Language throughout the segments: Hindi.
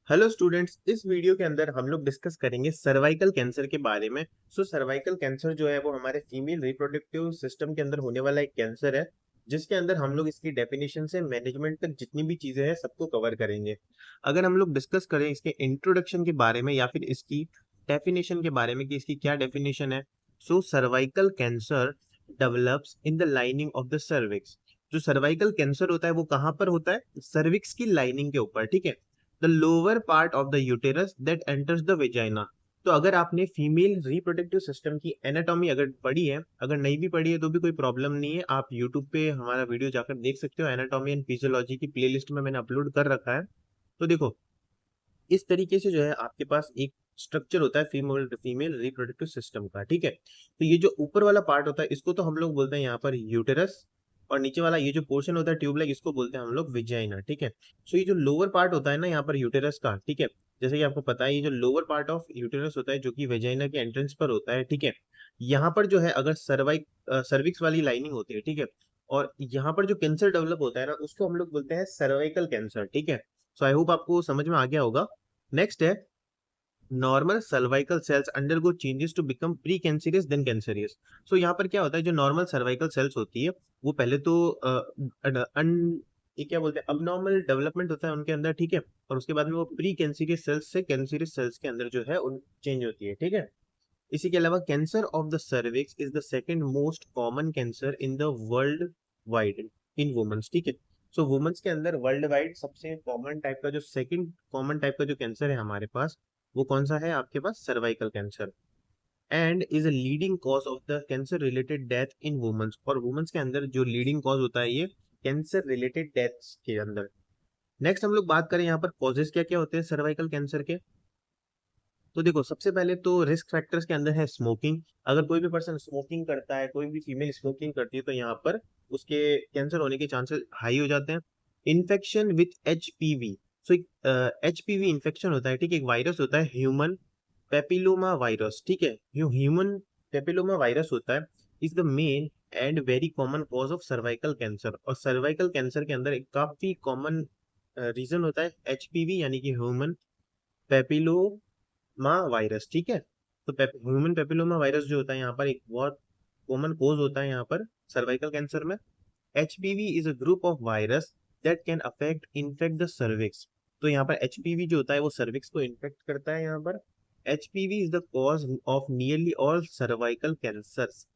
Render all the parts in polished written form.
हेलो स्टूडेंट्स, इस वीडियो के अंदर हम लोग डिस्कस करेंगे सर्वाइकल कैंसर के बारे में। सर्वाइकल कैंसर जो है वो हमारे फीमेल रिप्रोडक्टिव सिस्टम के अंदर होने वाला एक कैंसर है, जिसके अंदर हम लोग इसकी डेफिनेशन से मैनेजमेंट तक जितनी भी चीजें हैं सबको कवर करेंगे। अगर हम लोग डिस्कस करें इसके इंट्रोडक्शन के बारे में या फिर इसकी डेफिनेशन के बारे में कि इसकी क्या डेफिनेशन है। Cervical cancer develops in the lining of the cervix. जो सर्वाइकल कैंसर होता है वो कहाँ पर होता है? सर्विक्स की लाइनिंग के ऊपर, ठीक है। The lower part of the uterus that enters the vagina. तो अगर आपने फीमेल रिप्रोडक्टिव सिस्टम की एनाटॉमी अगर पढ़ी है, अगर नहीं भी पढ़ी है तो भी कोई प्रॉब्लम नहीं है, आप यूट्यूब पे हमारा वीडियो जाकर देख सकते हो। एनाटॉमी एंड फिजियोलॉजी की प्लेलिस्ट में मैंने अपलोड कर रखा है। तो देखो, इस तरीके से जो है आपके पास एक स्ट्रक्चर होता है फीमेल फीमेल रिप्रोडक्टिव सिस्टम का, ठीक है। तो ये जो ऊपर वाला पार्ट होता है इसको तो हम लोग बोलते हैं यहाँ पर यूटेरस, और नीचे वाला ये जो पोर्शन होता है ट्यूबलाइक इसको बोलते हैं हम लोग विजाइना, ठीक है। ये जो लोअर पार्ट होता है ना यहाँ पर यूटेरस का, ठीक है, जैसे कि आपको पता है ये जो लोअर पार्ट ऑफ यूटेरस होता है जो कि वेजाइना के एंट्रेंस पर होता है, ठीक है। यहाँ पर जो है अगर सर्विक्स वाली लाइनिंग होती है, ठीक है, और यहाँ पर जो कैंसर डेवलप होता है ना उसको हम लोग बोलते हैं सर्वाइकल कैंसर, ठीक है। आई होप आपको समझ में आ गया होगा। नेक्स्ट है, normal cervical cells undergo changes to become pre cancerous then cancerous. यहाँ पर क्या होता है, जो नॉर्मल सर्वाइकल सेल्स होती है वो पहले तो ये क्या बोलते हैं, अबनॉर्मल डेवलपमेंट होता है उनके अंदर, ठीक है, और उसके बाद में वो प्री कैंसरियस सेल्स से कैंसरियस सेल्स के अंदर जो है उन चेंज होती है, ठीक है। इसी के अलावा cancer of the cervix is the second most common cancer in the world wide in womens, ठीक है। वुमेन्स के अंदर वर्ल्ड वाइड सबसे कॉमन टाइप का जो सेकंड कॉमन टाइप का जो कैंसर है हमारे पास, वो कौन सा है आपके पास? Cervical cancer. And is a leading cause of the cancer related death in womens, और वुमेन्स के अंदर जो लीडिंग कॉज होता है ये कैंसर रिलेटेड डेथ्स के अंदर। नेक्स्ट हम लोग बात करें यहाँ पर कॉजेस क्या क्या होते हैं सर्वाइकल कैंसर के। तो देखो, सबसे पहले तो रिस्क फैक्टर्स के अंदर है स्मोकिंग। अगर कोई भी पर्सन स्मोकिंग करता है, कोई भी फीमेल स्मोकिंग करती है, तो यहाँ पर उसके कैंसर होने के चांसेस हाई हो जाते हैं। Infection with HPV. HPV infection होता है, ठीक है, एक वायरस होता है ह्यूमन पेपिलोमा वायरस, ठीक है। जो ह्यूमन पेपिलोमा वायरस होता है is the main and very common cause of cervical cancer, और सर्वाइकल कैंसर के अंदर एक काफी कॉमन रीजन होता है एचपीवी यानी कि ह्यूमन पेपिलोमा वायरस, ठीक है। ह्यूमन पेपिलोमा वायरस जो होता है यहाँ पर एक बहुत कॉमन कोज होता है यहाँ पर सर्वाइकल कैंसर में। HPV is a group of virus that can affect infect the cervix. तो यहाँ पर एचपीवी जो होता है वो सर्विक्स को इन्फेक्ट करता है यहाँ पर। HPV is the cause of nearly all cervical cancers.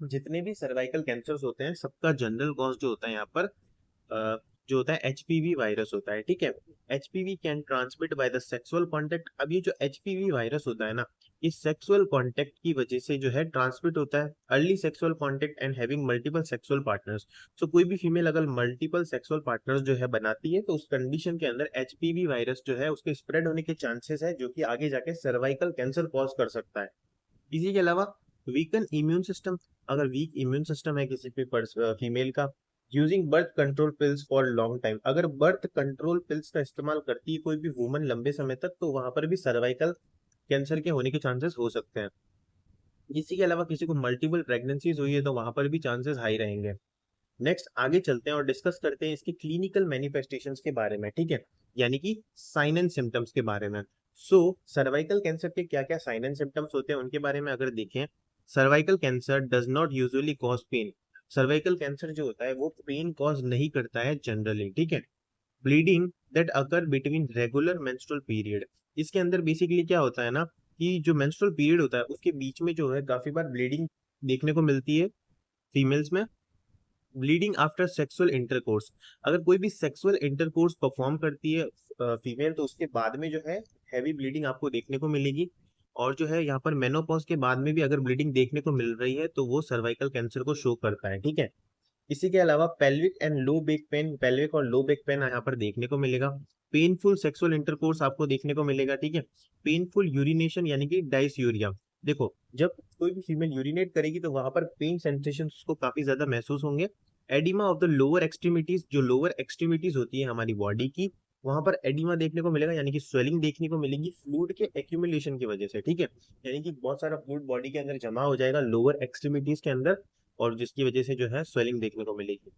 जितने भी सर्वाइकल कैंसर्स होते हैं सबका जनरल कॉज जो होता है यहाँ पर जो होता है एचपीवी वायरस होता है, ठीक है। HPV can transmit by the sexual contact. अब ये जो एचपीवी वायरस होता है ना, ये सेक्सुअल कांटेक्ट की वजह से जो है ट्रांसमिट होता है। Early sexual contact and having multiple sexual partners. कोई भी फीमेल अगर मल्टीपल सेक्सुअल पार्टनर्स जो है बनाती है तो उस कंडीशन के अंदर एचपीवी वायरस जो है उसके स्प्रेड होने के चांसेस है, जो कि आगे जाके सर्वाइकल कैंसर कॉज कर सकता है। इसी के अलावा वीकन इम्यून सिस्टम। अगर वीक इम्यून सिस्टम है किसी भी फीमेल का, using birth control pills for long time. अगर बर्थ कंट्रोल पिल्स का इस्तेमाल करती है कोई भी वुमन लंबे समय तक, तो वहां पर भी सर्वाइकल कैंसर के होने के चांसेस हो सकते हैं। इसी के अलावा किसी को मल्टीपल प्रेगनेंसीज हुई है तो वहां पर भी चांसेस हाई रहेंगे। नेक्स्ट आगे चलते हैं और डिस्कस करते हैं इसके क्लिनिकल मैनिफेस्टेशंस के बारे में, ठीक है, यानी कि साइन एंड सिम्टम्स के बारे में। सर्वाइकल कैंसर के क्या क्या साइन एंड सिम्टम्स होते हैं उनके बारे में अगर देखें। Cervical cancer does not usually cause pain. Cervical cancer जो होता है वो पेन कॉज नहीं करता है जनरली, ठीक है। Bleeding that occur between regular menstrual period. इसके अंदर बेसिकली क्या होता है ना, कि जो मेंस्ट्रुअल पीरियड होता है उसके बीच में जो है काफी बार ब्लीडिंग देखने को मिलती है फीमेल्स में। Bleeding after sexual intercourse. अगर कोई भी सेक्सुअल इंटरकोर्स परफॉर्म करती है फीमेल, तो उसके बाद में जो है हैवी ब्लीडिंग आपको देखने को मिलेगी। और जो है यहाँ पर मेनोपॉज के बाद में भी अगर ब्लीडिंग देखने को मिल रही है तो वो सर्वाइकल कैंसर को शो करता है, ठीक है। इसी के अलावा pelvic and low back pain, pelvic और लो बैक पेन यहाँ पर देखने को मिलेगा। पेनफुल सेक्सुअल इंटरकोर्स आपको देखने को मिलेगा, ठीक है। पेनफुल यूरिनेशन यानी कि डाइसयूरिया। देखो, जब कोई भी फीमेल यूरिनेट करेगी तो वहां पर पेन सेंसेशन उसको काफी ज्यादा महसूस होंगे। Oedema of the lower extremities. जो लोअर एक्सट्रीमिटीज होती है हमारी बॉडी की, वहां पर एडिमा देखने को मिलेगा, यानी कि स्वेलिंग देखने को मिलेगी फ्लूइड के एक्यूमुलेशन की वजह से, ठीक है। यानी कि बहुत सारा फ्लूइड बॉडी के अंदर जमा हो जाएगा लोअर एक्सट्रीमिटीज के अंदर, और जिसकी वजह से जो है स्वेलिंग देखने को मिलेगी।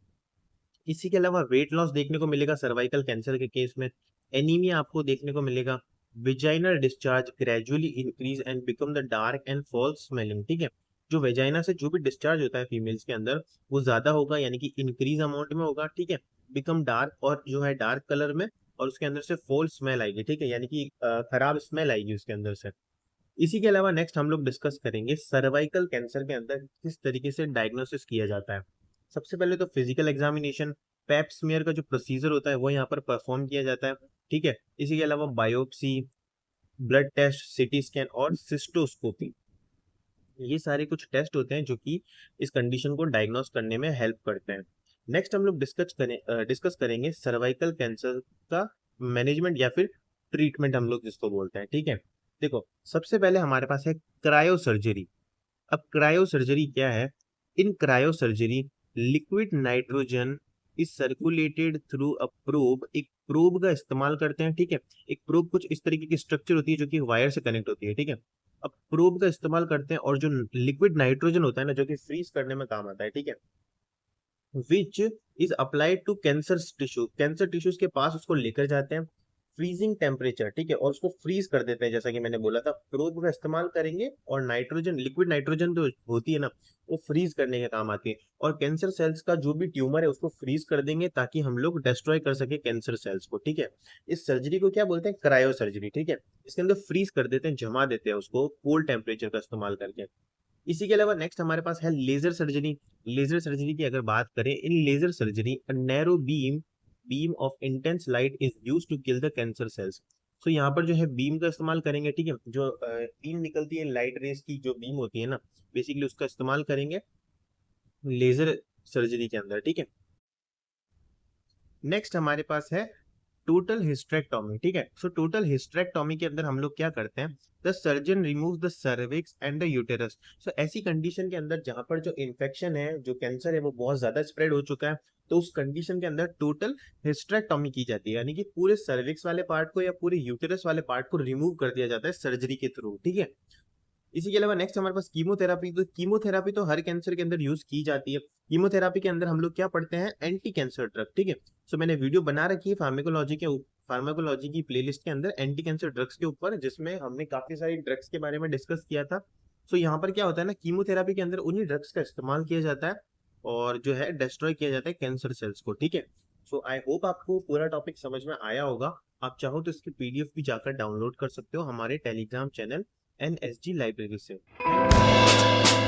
इसी के अलावा वेट लॉस देखने को मिलेगा सर्वाइकल कैंसर के केस में। एनीमिया आपको देखने को मिलेगा, vaginal discharge gradually increase and become the dark and fall smelling, ठीक है। जो वेजाइना से जो भी डिस्चार्ज होता है फीमेल्स के अंदर वो ज्यादा होगा, यानी कि इंक्रीज अमाउंट में होगा, ठीक है। बिकम डार्क, और जो है डार्क कलर में, और उसके अंदर से फॉल स्मेल आएगी, ठीक है, यानी कि खराब स्मेल आएगी उसके अंदर से। इसी के अलावा नेक्स्ट हम लोग डिस्कस करेंगे सर्वाइकल कैंसर के अंदर किस तरीके से डायग्नोसिस किया जाता है। सबसे पहले तो फिजिकल एग्जामिनेशन, पैप स्मीयर का जो प्रोसीजर होता है वो यहाँ पर परफॉर्म किया जाता है, ठीक है। इसी के अलावा biopsy, blood test, CT scan और सिस्टोस्कोपी, ये सारे कुछ टेस्ट होते हैं जो कि इस कंडीशन को डायग्नोस करने में हेल्प करते हैं। नेक्स्ट हम लोग डिस्कस करेंगे सर्वाइकल कैंसर का मैनेजमेंट या फिर ट्रीटमेंट हम लोग जिसको बोलते हैं, ठीक है। देखो, सबसे पहले हमारे पास है क्रायो सर्जरी। अब क्रायो सर्जरी क्या है? In cryo surgery liquid nitrogen is circulated through a probe, एक प्रोब का इस्तेमाल करते हैं, ठीक है। एक प्रोब कुछ इस तरीके की स्ट्रक्चर होती है जो कि वायर से कनेक्ट होती है, ठीक है। अब प्रोब का इस्तेमाल करते हैं और जो लिक्विड नाइट्रोजन होता है ना, जो कि फ्रीज करने में काम आता है, ठीक है, which is applied to cancer tissue, cancer tissues के पास उसको लेकर जाते हैं फ्रीजिंग टेम्परेचर, ठीक है, और उसको फ्रीज कर देते हैं। जैसा कि मैंने बोला था, प्रोब का इस्तेमाल करेंगे और नाइट्रोजन, लिक्विड नाइट्रोजन जो होती है ना, वो फ्रीज करने के काम आती है, और कैंसर सेल्स का जो भी ट्यूमर है उसको फ्रीज कर देंगे ताकि हम लोग डिस्ट्रॉय कर सके कैंसर सेल्स को, ठीक है। इस सर्जरी को क्या बोलते हैं? क्रायो सर्जरी, ठीक है। इसके अंदर फ्रीज कर देते हैं, जमा देते हैं उसको कोल्ड टेम्परेचर का इस्तेमाल करके। इसी के अलावा नेक्स्ट हमारे पास है लेजर सर्जरी। लेजर सर्जरी की अगर बात करें, in laser surgery a narrow beam of intense light is used to kill the cancer cells. तो यहाँ पर जो है बीम का इस्तेमाल करेंगे, ठीक है, जो बीम निकलती है लाइट रेस की, जो बीम होती है ना, बेसिकली उसका इस्तेमाल करेंगे लेजर सर्जरी के अंदर, ठीक है। नेक्स्ट हमारे पास है टोटल हिस्टेरेक्टोमी, ठीक है। सो टोटल हिस्टेरेक्टोमी के अंदर हम लोग क्या करते हैं? The surgeon remove the cervix and the uterus. So ऐसी कंडीशन के अंदर जहां पर जो इन्फेक्शन है, जो कैंसर है, वो बहुत ज्यादा स्प्रेड हो चुका है, तो उस कंडीशन के अंदर टोटल हिस्टेरेक्टोमी की जाती है, यानी कि पूरे सर्विक्स वाले पार्ट को या पूरे यूटेरस वाले पार्ट को रिमूव कर दिया जाता है सर्जरी के थ्रू, ठीक है। इसी के अलावा नेक्स्ट हमारे पास कीमोथेरापी। तो कीमोथेरापी तो हर कैंसर के अंदर यूज की जाती है। कीमोथेरापी के अंदर हम लोग क्या पढ़ते हैं? एंटी कैंसर ड्रग, ठीक है। सो मैंने वीडियो बना रखी है फार्माकोलॉजी की प्लेलिस्ट के अंदर एंटी कैंसर ड्रग्स के ऊपर, जिसमें हमने काफी सारी ड्रग्स के बारे में डिस्कस किया था। सो यहाँ पर क्या होता है ना, कीमोथेरापी के अंदर उन्हीं ड्रग्स का इस्तेमाल किया जाता है और जो है डिस्ट्रॉय किया जाता है कैंसर सेल्स को, ठीक है। सो आई होप आपको पूरा टॉपिक समझ में आया होगा। आप चाहो तो इसकी पीडीएफ भी जाकर डाउनलोड कर सकते हो हमारे टेलीग्राम चैनल NSG लाइब्रेरी से। Thank you.